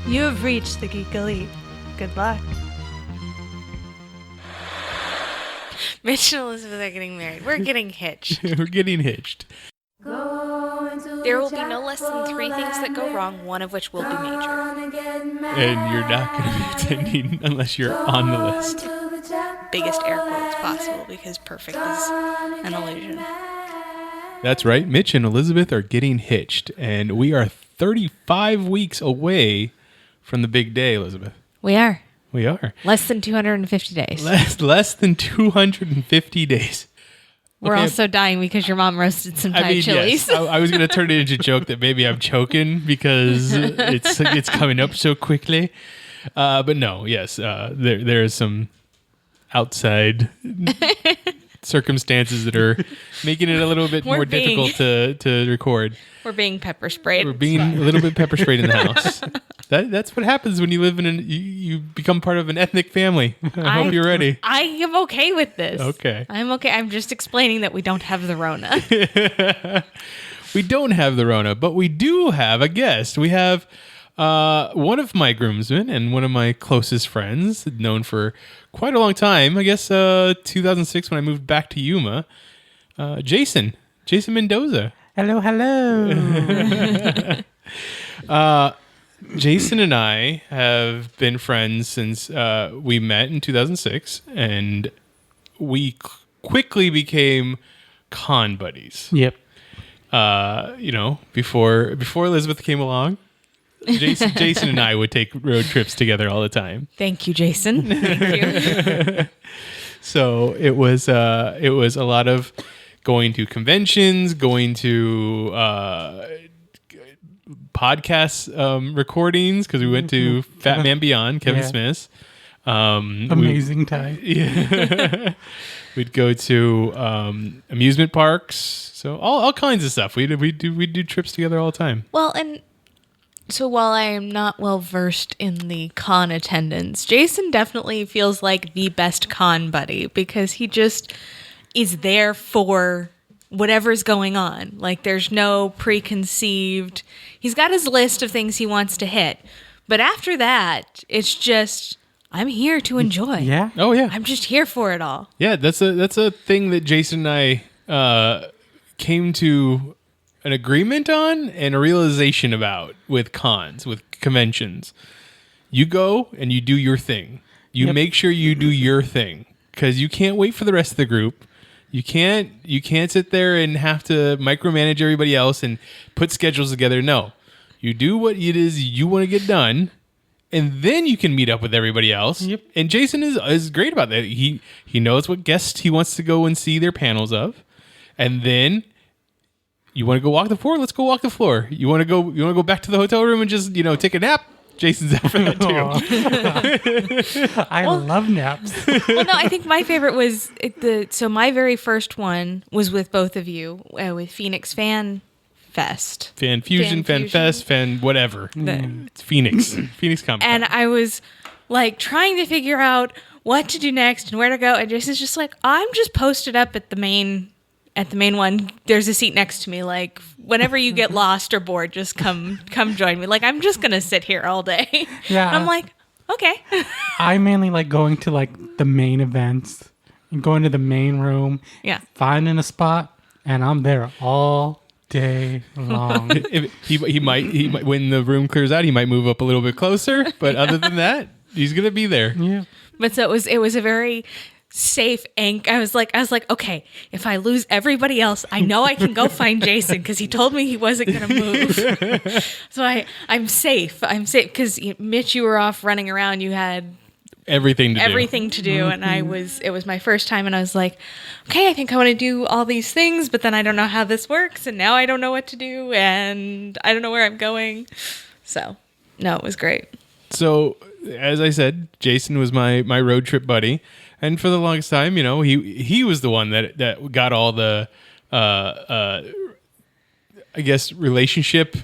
You have reached the Geek Elite. Good luck. Mitch and Elizabeth are getting married. We're getting hitched. We're getting hitched. There will be no less than 3 things that go wrong, one of which will be major. And you're not going to be attending unless you're on the list. Biggest air quotes possible, because perfect is an illusion. That's right. Mitch and Elizabeth are getting hitched, and we are 35 weeks away from the big day, Elizabeth. We are. We are. Less than 250 days. Less than 250 days. We're Okay. also dying because your mom roasted some Thai chilies. Yes. I was going to turn it into a joke that maybe I'm choking because it's coming up so quickly. But no, yes, there is some outside circumstances that are making it a little bit more difficult to record. We're being pepper sprayed. We're being a little bit pepper sprayed in the house. That's what happens when you live you become part of an ethnic family. I hope you're ready. I am okay with this. Okay. I'm okay. I'm just explaining that we don't have the Rona. We don't have the Rona, but we do have a guest. We have one of my groomsmen and one of my closest friends, known for quite a long time. I guess 2006 when I moved back to Yuma. Jason Mendoza. Hello. Jason and I have been friends since we met in 2006, and we quickly became con buddies. Yep. Before Elizabeth came along, Jason and I would take road trips together all the time. Thank you, Jason. Thank you. So it was a lot of going to conventions, going to podcast recordings, because we went to Fat Man Beyond, Kevin Smith's. Amazing time. Yeah. We'd go to amusement parks, so all kinds of stuff. We do trips together all the time. Well, and so while I am not well versed in the con attendance, Jason definitely feels like the best con buddy, because he just is there for whatever's going on. Like, there's no preconceived. He's got his list of things he wants to hit, but after that, it's just, I'm here to enjoy. Yeah. Oh yeah. I'm just here for it all. Yeah, that's a thing that Jason and I came to an agreement on and a realization about with cons, with conventions. You go and you do your thing. You make sure you do your thing, because you can't wait for the rest of the group. You can't sit there and have to micromanage everybody else and put schedules together. No, you do what it is you want to get done, and then you can meet up with everybody else. Yep. And Jason is great about that. He knows what guests he wants to go and see their panels of, and then you want to go walk the floor. Let's go walk the floor. You want to go back to the hotel room and just take a nap. Jason's out for that too. I love naps. Well, no, I think my favorite was so my very first one was with both of you with Phoenix Fan Fest. Fan Fusion, Fan Fest, Fan whatever. It's Phoenix Comic Con. And I was like trying to figure out what to do next and where to go. And Jason's just like, I'm just posted up at the main one. There's a seat next to me. Like, whenever you get lost or bored, just come join me. Like, I'm just going to sit here all day. Yeah. I'm like, okay. I mainly like going to like the main events and going to the main room. Yeah. Finding a spot, and I'm there all day long. he might when the room clears out, he might move up a little bit closer. But other than that, he's going to be there. Yeah. But so it was a very safe anchor. I was like, okay, if I lose everybody else, I know I can go find Jason, because he told me he wasn't going to move. So I'm safe. Because Mitch, you were off running around. You had everything to do. Mm-hmm. And it was my first time, and I was like, okay, I think I want to do all these things, but then I don't know how this works, and now I don't know what to do, and I don't know where I'm going. So, no, it was great. So, as I said, Jason was my road trip buddy. And for the longest time, he was the one that got all the, I guess, relationship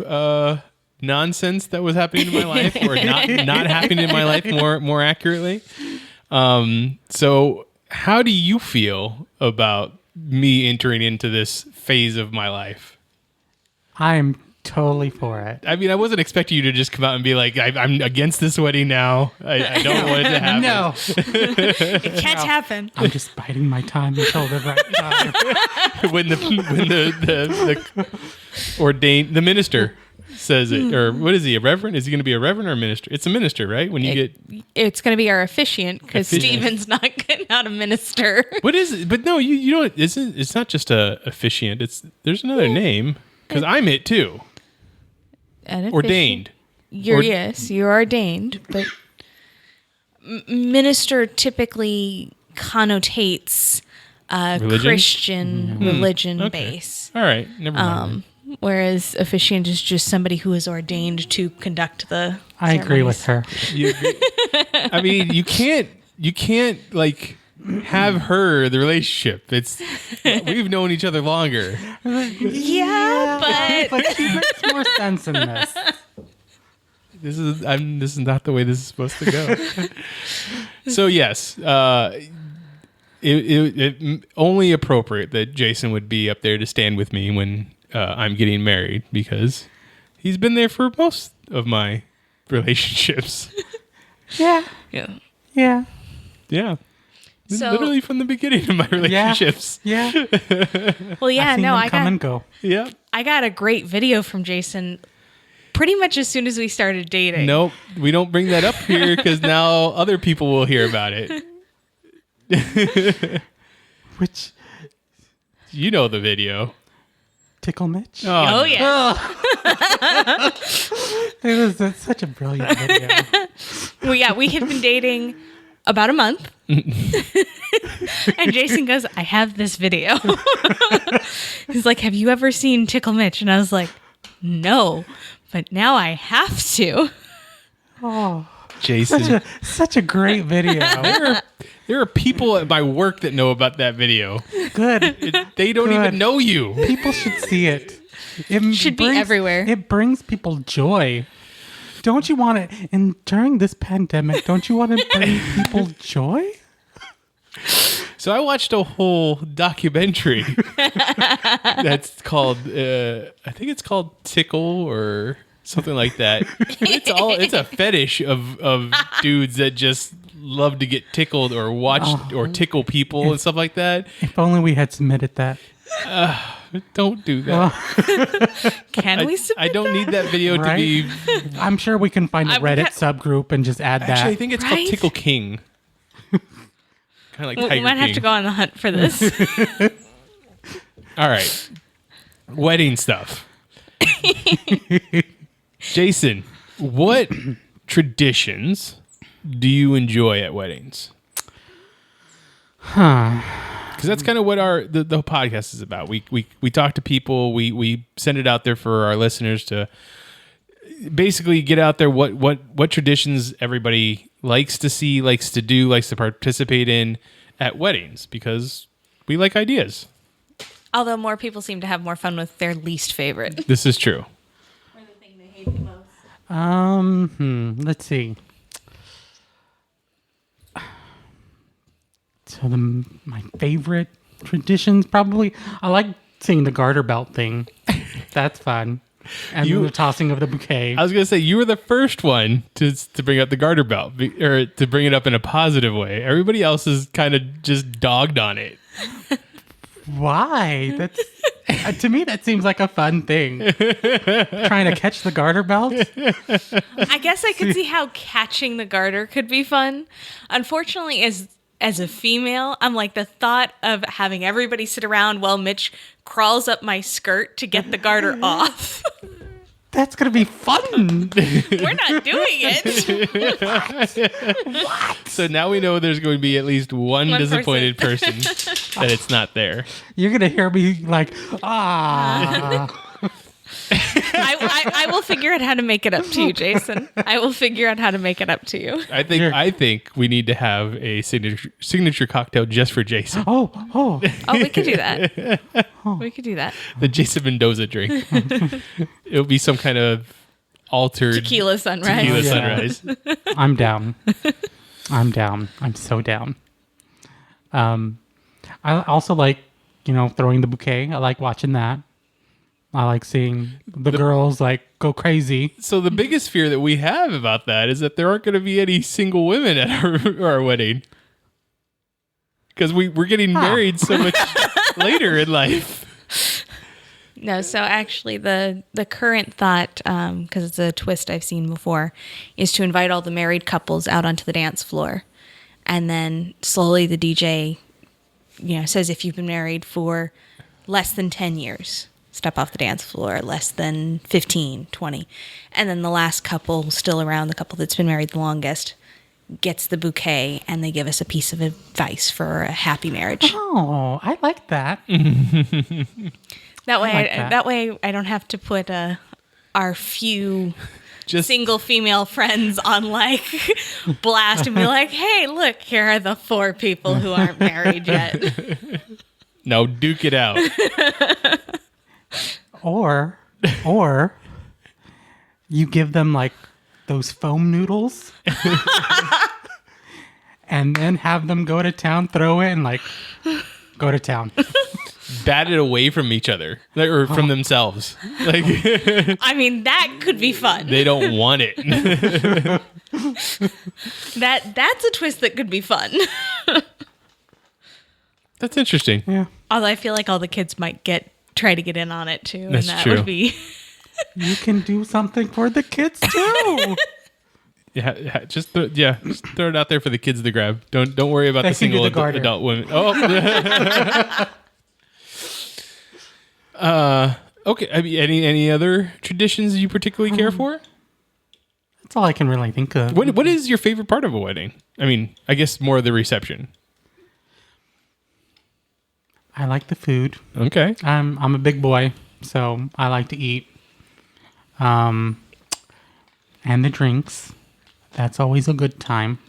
nonsense that was happening in my life, or not happening in my life, more accurately. So how do you feel about me entering into this phase of my life? I'm totally for it. I mean, I wasn't expecting you to just come out and be like, I'm against this wedding now. I don't want it to happen. No, It can't happen. I'm just biding my time until the right time. when the ordained, the minister says it, or what is he, a reverend? Is he going to be a reverend or a minister? It's a minister, right? When you get... It's going to be our officiant because Officiant. Steven's not getting out a minister. What is it? But no, you don't, it's not just a officiant. There's another name, because I'm it too. An officiant. Ordained. Yes, you're ordained, but minister typically connotates Religion? Christian religion Okay. base. All right, never mind. Whereas officiant is just somebody who is ordained to conduct the I agree with ceremonies. her. You agree? I mean, you can't like have her the relationship. We've known each other longer. Yeah, but But she makes more sense in this. This is not the way this is supposed to go. So yes, it only appropriate that Jason would be up there to stand with me when I'm getting married, because he's been there for most of my relationships. Yeah, yeah. yeah, Yeah. So- Literally from the beginning of my relationships. yeah. Well, yeah, I've seen no, them come and go. Yeah. I got a great video from Jason pretty much as soon as we started dating. Nope. We don't bring that up here because now other people will hear about it. Which You know the video. Tickle Mitch? Oh, yeah. It was such a brilliant video. Well, yeah, we had been dating about a month. And Jason goes, I have this video. He's like, have you ever seen Tickle Mitch? And I was like, no, but now I have to. Oh, Jason. such a great video. There are people at my work that know about that video. Good. They don't Good. even know you. People should see it. It Should be everywhere. It brings people joy. Don't you want to, and during this pandemic, don't you want to bring people joy? So I watched a whole documentary that's called, I think it's called Tickle or something like that. It's a fetish of dudes that just love to get tickled or watch or tickle people and stuff like that. If only we had submitted that. Don't do that. Can we submit I don't need that video Right? to be. I'm sure we can find a would Reddit subgroup and just add Actually, I that. think it's Right? called Tickle King. Kind of like We Tiger might have King. to go on the hunt for this. All right. Wedding stuff. Jason, what traditions do you enjoy at weddings? Because that's kind of what the podcast is about. We talk to people. We send it out there for our listeners to basically get out there what traditions everybody likes to see, likes to do, likes to participate in at weddings, because we like ideas. Although more people seem to have more fun with their least favorite. This is true. Or the thing they hate the most. Let's see. So my favorite traditions, probably, I like seeing the garter belt thing. That's fun. And the tossing of the bouquet. I was gonna say you were the first one to bring up the garter belt, or to bring it up in a positive way. Everybody else is kind of just dogged on it. Why? That's to me that seems like a fun thing. Trying to catch the garter belt. I guess I could see how catching the garter could be fun. Unfortunately, as a female, I'm like, the thought of having everybody sit around while Mitch crawls up my skirt to get the garter off. That's gonna be fun. We're not doing it. So now we know there's going to be at least one One disappointed person that it's not there. You're gonna hear me like, ah. I will figure out how to make it up to you, Jason. I will figure out how to make it up to you. I think we need to have a signature cocktail just for Jason. Oh. Oh, we could do that. We could do that. The Jason Mendoza drink. It'll be some kind of altered Tequila sunrise. tequila Yeah. sunrise. I'm down. I'm so down. I also like, throwing the bouquet. I like watching that. I like seeing the girls like go crazy. So the biggest fear that we have about that is that there aren't going to be any single women at our wedding. Because we're getting married so much later in life. No, so actually the current thought, because it's a twist I've seen before, is to invite all the married couples out onto the dance floor. And then slowly the DJ, says if you've been married for less than 10 years, step off the dance floor, less than 15, 20. And then the last couple still around, the couple that's been married the longest, gets the bouquet and they give us a piece of advice for a happy marriage. Oh, I like that. That way, like that. that way I don't have to put our few Just single female friends on blast and be like, "Hey, look, here are the 4 people who aren't married yet." no, duke it out. Or you give them like those foam noodles and then have them go to town, throw it, and go to town. Bat it away from each other or from themselves. I mean, that could be fun. They don't want it. That's a twist that could be fun. That's interesting. Yeah. Although I feel like all the kids might try to get in on it too. That's and that true. would be You can do something for the kids too. Just throw it out there for the kids to grab. Don't worry about They the can do single the garter. adult women. Okay. I mean, any other traditions you particularly care for? That's all I can really think of. What is your favorite part of a wedding? I mean, I guess more of the reception. I like the food. Okay. I'm a big boy, so I like to eat. And the drinks. That's always a good time.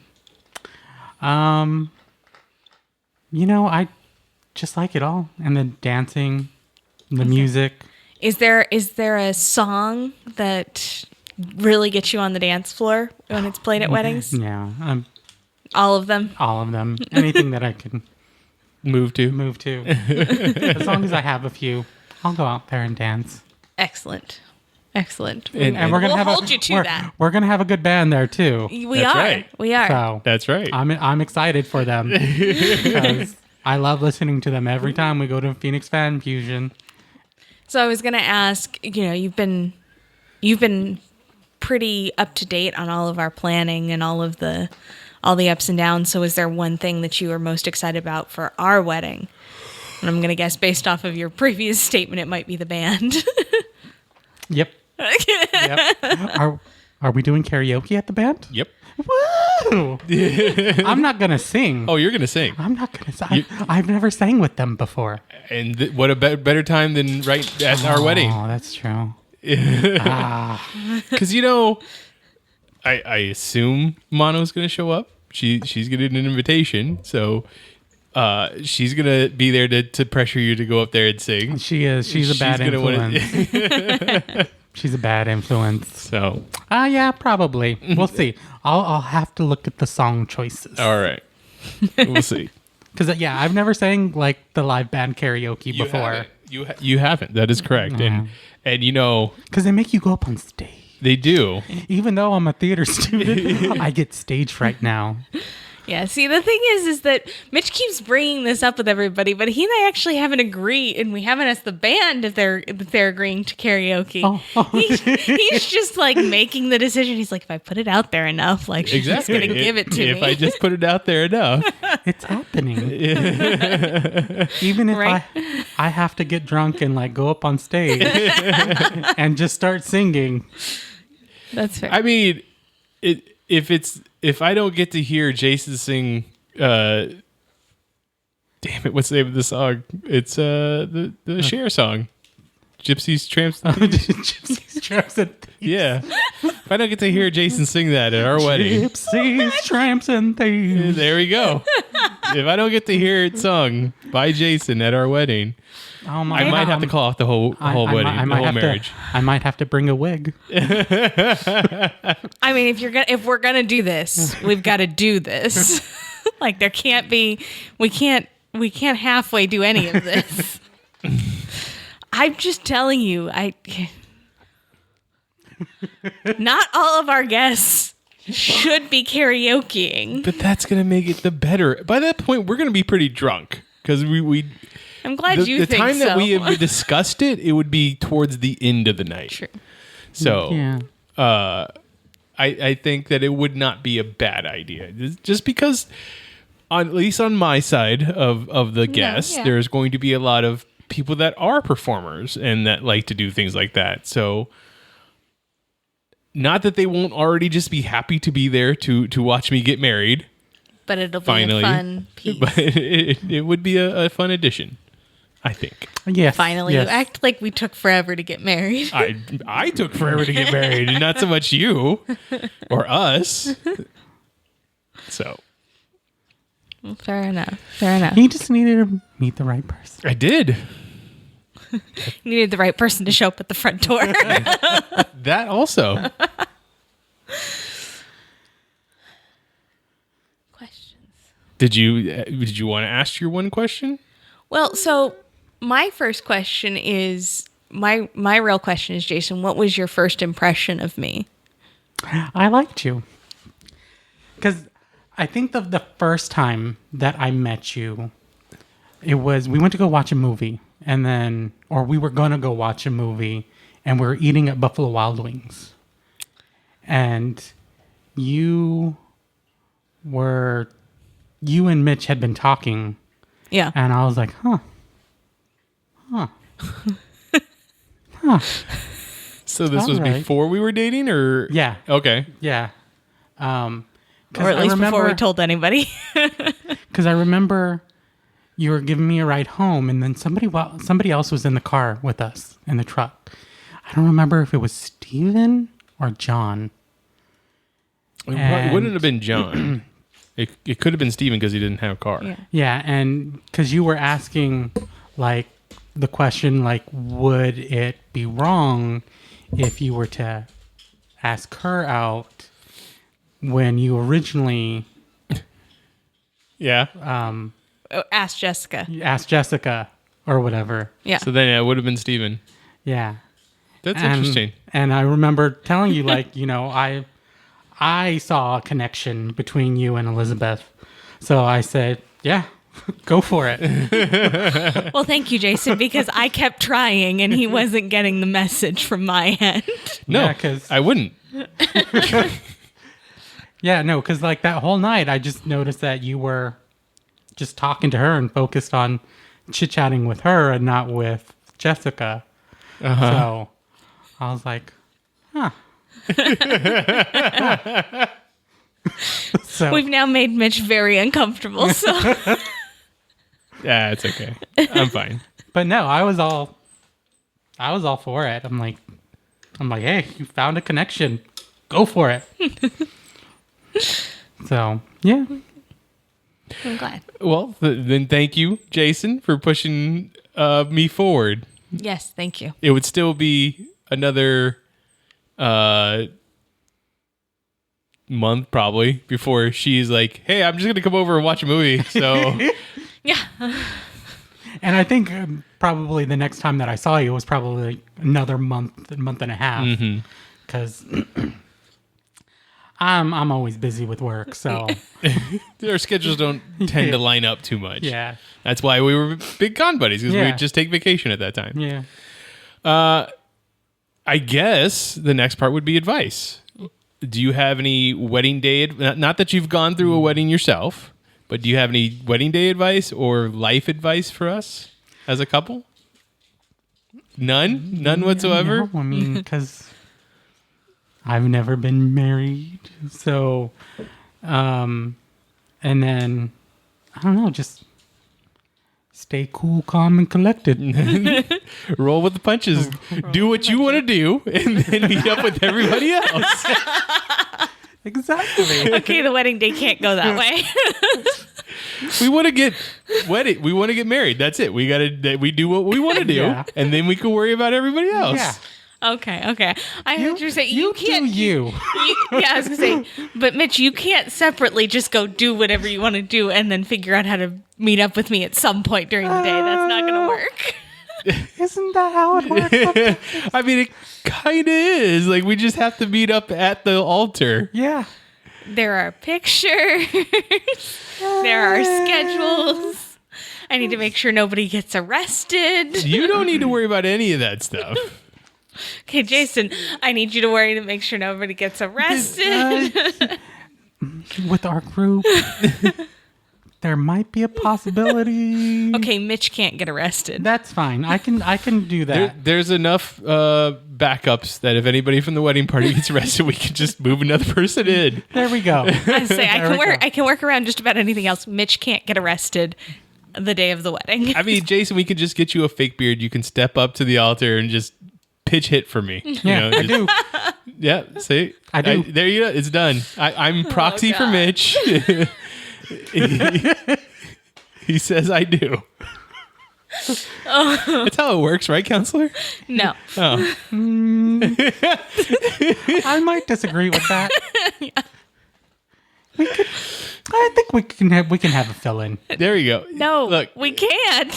I just like it all. And the dancing, the music. Is there a song that really gets you on the dance floor when it's played at weddings? Yeah, All of them? all of them. Anything that I can Move to. move to. As long as I have a few, I'll go out there and dance. Excellent. And we're gonna We'll have hold you to that. We're gonna have a good band there too. We That's are. right. We are. So That's right. I'm excited for them because I love listening to them every time we go to Phoenix Fan Fusion. So I was going to ask, you've been pretty up to date on all of our planning and all the ups and downs. So is there one thing that you are most excited about for our wedding? And I'm going to guess based off of your previous statement, it might be the band. Yep. Yep. Are we doing karaoke at the band? Yep. Woo! I'm not gonna sing. Oh, you're gonna sing. I'm not gonna sing. I've never sang with them before. And what a better time than right at our wedding. Oh, that's true. Because I assume Mono's gonna show up. She's gonna get an invitation, so she's gonna be there to pressure you to go up there and sing. She is. She's a bad gonna wanna- influence. She's a bad influence. So Yeah, probably. We'll see. I'll have to look at the song choices. all right, we'll see. Because I've never sang like the live band karaoke before. You haven't. That is correct. And Because they make you go up on stage. they do. Even though I'm a theater student, I get stage fright now. Yeah, see, the thing is that Mitch keeps bringing this up with everybody, but he and I actually haven't agreed, and we haven't asked the band if they're agreeing to karaoke. He's just like making the decision. He's like, if I put it out there enough, like she's just Exactly. gonna give it to If me. I just put it out there enough. It's happening. Even if Right. I have to get drunk and like go up on stage and just start singing. That's fair. I mean, if I don't get to hear Jason sing, damn it, what's the name of the song? It's the Cher song, Gypsies, Tramps. Gypsies, tramps, and thieves. Yeah, if I don't get to hear Jason sing that at our wedding, Gypsies, tramps, and thieves. there we go. If I don't get to hear it sung by Jason at our wedding, Oh my I might have to call off the whole wedding, the whole marriage. I might have to bring a wig. I mean, if we're gonna do this, we've got to do this. Like there can't be, we can't halfway do any of this. I'm just telling you, not all of our guests should be karaokeing. But that's gonna make it the better. By that point, we're gonna be pretty drunk because we. I'm glad you the think time so. that we have discussed it, it would be towards the end of the night. True. So, Yeah. I think that it would not be a bad idea. Just because, at least on my side of the guests, yeah. there's going to be a lot of people that are performers and that like to do things like that. So, not that they won't already just be happy to be there to watch me get married. But it'll be Finally. a fun piece. But it would be a fun addition, I think. Yes. Finally, yes. you act like we took forever to get married. I took forever to get married, and not so much you or us. So Fair enough. Fair enough. He just needed to meet the right person. I did You needed the right person to show up at the front door. that also. Questions. Did you want to ask your one question? Well, so my first question is my real question is, Jason, what was your first impression of me? I liked you. Because I think the first time that I met you, we went to go watch a movie, or we were going to go watch a movie, and we were eating at Buffalo Wild Wings. And you and Mitch had been talking, Yeah. and I was like, huh. So this was All right. before we were dating, or Yeah. Okay. Yeah. 'Cause Or at I least before we remember- told anybody. Because I remember you were giving me a ride home, and then somebody else was in the car with us in the truck. I don't remember if it was Steven or John. It wouldn't have been John. It could have been Steven because he didn't have a car. Yeah. Yeah, and because you were asking, like, the question, like, would it be wrong if you were to ask her out when you originally Yeah. Ask Jessica. asked Jessica or whatever? Yeah. So then it would have been Steven. Yeah. That's And- interesting. And I remember telling you, like, I saw a connection between you and Elizabeth. So I said, yeah, go for it. Well, thank you, Jason, because I kept trying and he wasn't getting the message from my end. No, Yeah, 'cause- I wouldn't. Yeah, no, because like that whole night, I just noticed that you were just talking to her and focused on chit-chatting with her and not with Jessica. So I was like, huh. So We've now made Mitch very uncomfortable. So Yeah, it's okay. I'm fine. but no, I was all for it. I'm like, hey, you found a connection. Go for it. So, yeah. I'm glad. Well, then thank you, Jason, for pushing me forward. Yes, thank you. It would still be another month probably before she's like, hey, I'm just going to come over and watch a movie. So, Yeah. And I think probably the next time that I saw you was probably another month and a half. Because I'm always busy with work. So, our schedules don't tend to line up too much. yeah. That's why we were big con buddies, because Yeah. we'd just take vacation at that time. Yeah. I guess the next part would be advice. Do you have any wedding day? Not that you've gone through a wedding yourself, but do you have any wedding day advice or life advice for us as a couple? None whatsoever. No, I mean, because I've never been married. So, and then, I don't know, just stay cool, calm, and collected. Roll with the punches. Do what you want to do, and then meet up with everybody else. Exactly. Okay, the wedding day can't go that way. We want to get wedded. We want to get married. That's it. We do what we want to do, Yeah. and then we can worry about everybody else. Yeah. Okay. I heard you say You can't. do you. Yeah, I was gonna say, but Mitch, you can't separately just go do whatever you want to do and then figure out how to meet up with me at some point during the day. That's not gonna work. Isn't that how it works? I mean, it kind of is. Like, we just have to meet up at the altar. Yeah. There are pictures. There are schedules. I need to make sure nobody gets arrested. You don't need to worry about any of that stuff. Okay, Jason, I need you to worry to make sure nobody gets arrested. With our group, there might be a possibility. Okay, Mitch can't get arrested. That's fine. I can do that. There's enough backups that if anybody from the wedding party gets arrested, we can just move another person in. There we go. I say There I can work around just about anything else. Mitch can't get arrested the day of the wedding. I mean, Jason, we could just get you a fake beard. You can step up to the altar and just pitch hit for me. Yeah, I do. Yeah, see? I do. There you go. It's done. I'm proxy for God. Mitch. He says I do. That's how it works, right, counselor? No. Oh. I might disagree with that. I think we can have a fill-in. There you go. No, Look, we can't.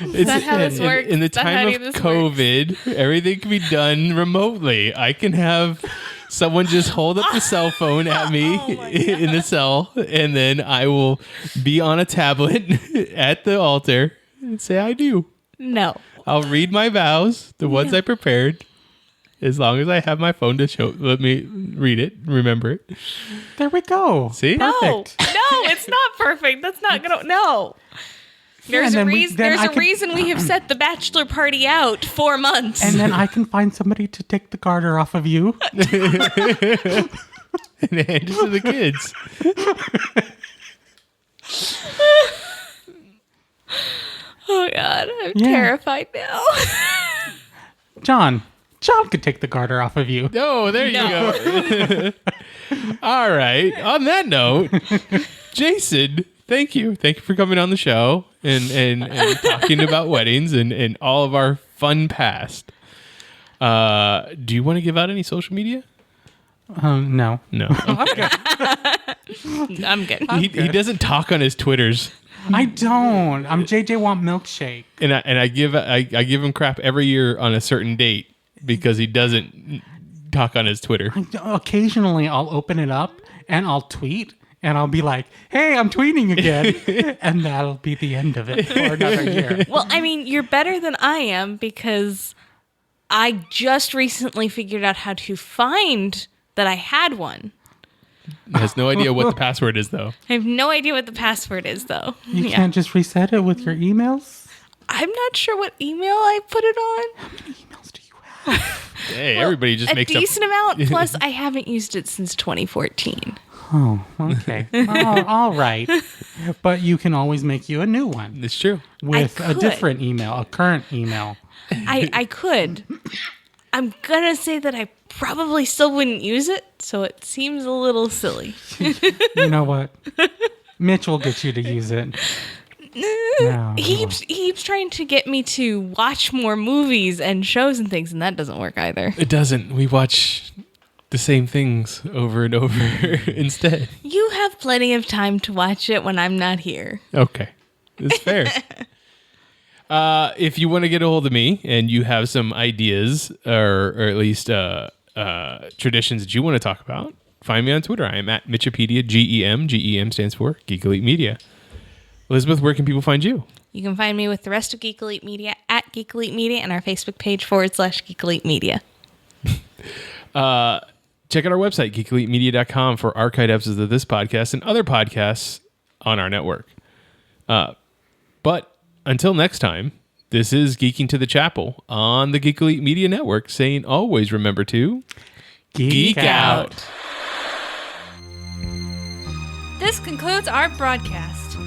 it's not how this works. in the That's not time how of any of this COVID, everything can be done remotely. I can have someone just hold up the cell phone at me in the cell, and then I will be on a tablet at the altar and say, I do. No. I'll read my vows, the ones I prepared, as long as I have my phone to let me read it, remember it. There we go. See? No. Perfect. No, it's not perfect. That's not gonna. No. There's and a then reason. then There's I a can- reason we have set the bachelor party out 4 months. And then I can find somebody to take the garter off of you. And hand it to the kids. Oh God, I'm Yeah. terrified now. John could take the garter off of you. Oh, there you go. All right. On that note, Jason, thank you. Thank you for coming on the show and talking about weddings and all of our fun past. Do you want to give out any social media? No. No. I'm good. He doesn't talk on his Twitters. I don't. I'm JJ Want Milkshake. And I give him crap every year on a certain date because he doesn't talk on his Twitter. Occasionally, I'll open it up and I'll tweet. And I'll be like, hey, I'm tweeting again. And that'll be the end of it for another year. Well, I mean, you're better than I am because I just recently figured out how to find that I had one. He has no idea what the password is, though. I have no idea what the password is, though. You can't just reset it with your emails? I'm not sure what email I put it on. How many emails do you have? Hey, everybody just A makes decent up. amount. Plus, I haven't used it since 2014. Oh, okay. Oh, all right. But you can always make you a new one It's true. with a could. different email, a current email. I could. I'm gonna say that I probably still wouldn't use it, so it seems a little silly. You know what? Mitch will get you to use it. No. He keeps trying to get me to watch more movies and shows and things, and that doesn't work either. It doesn't. We watch the same things over and over instead. You have plenty of time to watch it when I'm not here. Okay. It's fair. If you want to get a hold of me and you have some ideas or at least traditions that you want to talk about, find me on Twitter. I am at Mitchipedia, GEM. GEM stands for Geek Elite Media. Elizabeth, where can people find you? You can find me with the rest of Geek Elite Media at Geek Elite Media and our Facebook page /Geek Elite Media. Check out our website, geekelitemedia.com, for archived episodes of this podcast and other podcasts on our network. But until next time, this is Geeking to the Chapel on the Geek Elite Media Network, saying always remember to geek out. This concludes our broadcast.